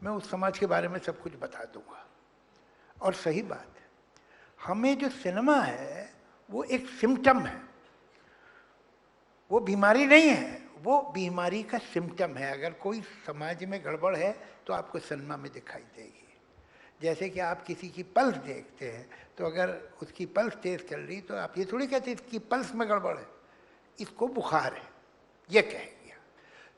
मैं उस समाज के बारे में सब कुछ बता दूंगा। और सही बात है, हमें जो सिनेमा है वो एक सिम्टम है, वो बीमारी नहीं है, वो बीमारी का सिम्टम है। अगर कोई समाज में गड़बड़ है तो आपको सिनेमा में दिखाई देगी। जैसे कि आप किसी की पल्स देखते हैं, तो अगर उसकी पल्स तेज चल रही तो आप ये थोड़ी कहते इसकी पल्स में गड़बड़ है, इसको बुखार है, ये कहेंगे।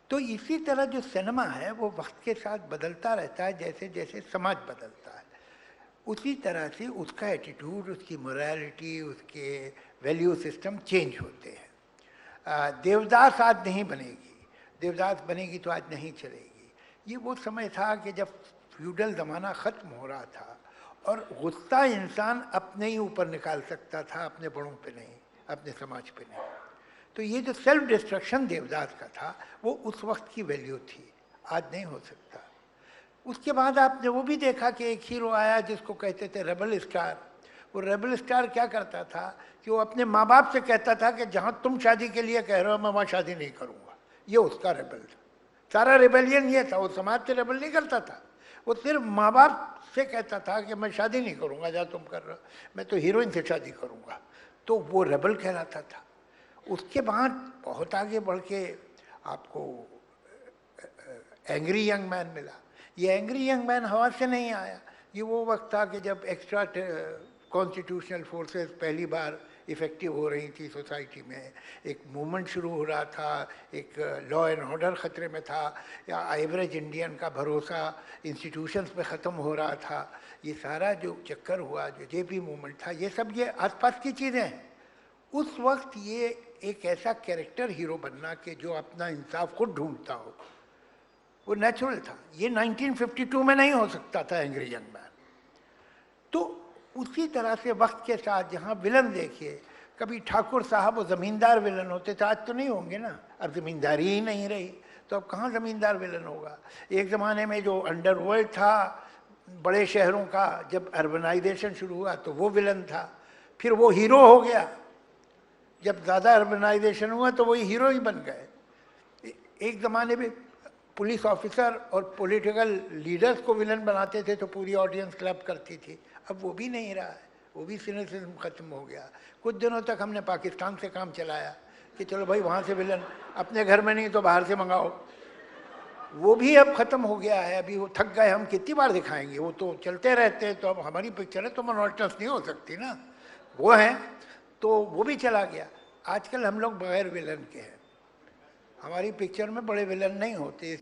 तो इसी तरह जो सिनेमा है वो वक्त के साथ बदलता रहता है, जैसे जैसे समाज बदलता है उसी तरह से उसका एटीट्यूड, उसकी मोरालिटी, उसके वैल्यू सिस्टम चेंज होते हैं। देवदास आज नहीं बनेगी, देवदास बनेगी तो आज नहीं चलेगी। ये वो समय था कि जब फ्यूडल ज़माना ख़त्म हो रहा था और गुस्सा इंसान अपने ही ऊपर निकाल सकता था, अपने बड़ों पे नहीं, अपने समाज पे नहीं। तो ये जो सेल्फ डिस्ट्रक्शन देवदास का था वो उस वक्त की वैल्यू थी, आज नहीं हो सकता। उसके बाद आपने वो भी देखा कि एक हीरो आया जिसको कहते थे रेबल स्टार। वो रेबल स्टार क्या करता था कि वो अपने माँ बाप से कहता था कि जहाँ तुम शादी के लिए कह रहे हो मैं वहाँ शादी नहीं करूँगा। ये उसका रेबल था, सारा रेबेलियन ये था। वो समाज से रेबल नहीं करता था, वो सिर्फ माँ बाप से कहता था कि मैं शादी नहीं करूँगा जहाँ तुम कर रहे हो, मैं तो हीरोइन से शादी करूँगा। तो वो रेबल कहलाता था। उसके बाद बहुत आगे बढ़ के आपको एंग्री यंग मैन मिला। ये एंग्री यंग मैन हवा से नहीं आया, ये वो वक्त था कि जब एक्स्ट्रा कॉन्स्टिट्यूशनल फोर्सेस पहली बार इफ़ेक्टिव हो रही थी सोसाइटी में, एक मूवमेंट शुरू हो रहा था, एक लॉ एंड ऑर्डर ख़तरे में था, या एवरेज इंडियन का भरोसा इंस्टीट्यूशंस पे ख़त्म हो रहा था। ये सारा जो चक्कर हुआ, जो जेपी मूवमेंट था, ये सब ये आसपास की चीज़ें हैं। उस वक्त ये एक ऐसा कैरेक्टर हीरो बनना कि जो अपना इंसाफ खुद ढूंढता हो, वो नेचुरल था। ये 1952 में नहीं हो सकता था एंग्री यंग मैन। तो उसी तरह से वक्त के साथ जहाँ विलन देखिए, कभी ठाकुर साहब वो ज़मींदार विलन होते थे, आज तो नहीं होंगे ना, अब ज़मींदारी ही नहीं रही, तो अब कहाँ ज़मींदार विलन होगा। एक ज़माने में जो अंडरवर्ल्ड था बड़े शहरों का, जब अर्बनाइजेशन शुरू हुआ तो वो विलन था, फिर वो हीरो हो गया। जब ज़्यादा अर्बनाइजेशन हुआ तो वही हीरो ही बन गए। एक ज़माने में पुलिस ऑफिसर और पॉलिटिकल लीडर्स को विलन बनाते थे तो पूरी ऑडियंस क्लब करती थी, अब वो भी नहीं रहा है, वो भी सिनेसिज्म ख़त्म हो गया। कुछ दिनों तक हमने पाकिस्तान से काम चलाया कि चलो भाई वहाँ से विलन, अपने घर में नहीं तो बाहर से मंगाओ, वो भी अब ख़त्म हो गया है। अभी वो थक गए, हम कितनी बार दिखाएंगे, वो तो चलते रहते हैं। तो अब हमारी पिक्चर है तो मोनोटोनस नहीं हो सकती ना, वो है, तो वो भी चला गया। आजकल हम लोग बगैर विलन के हैं, हमारी पिक्चर में बड़े विलन नहीं होते।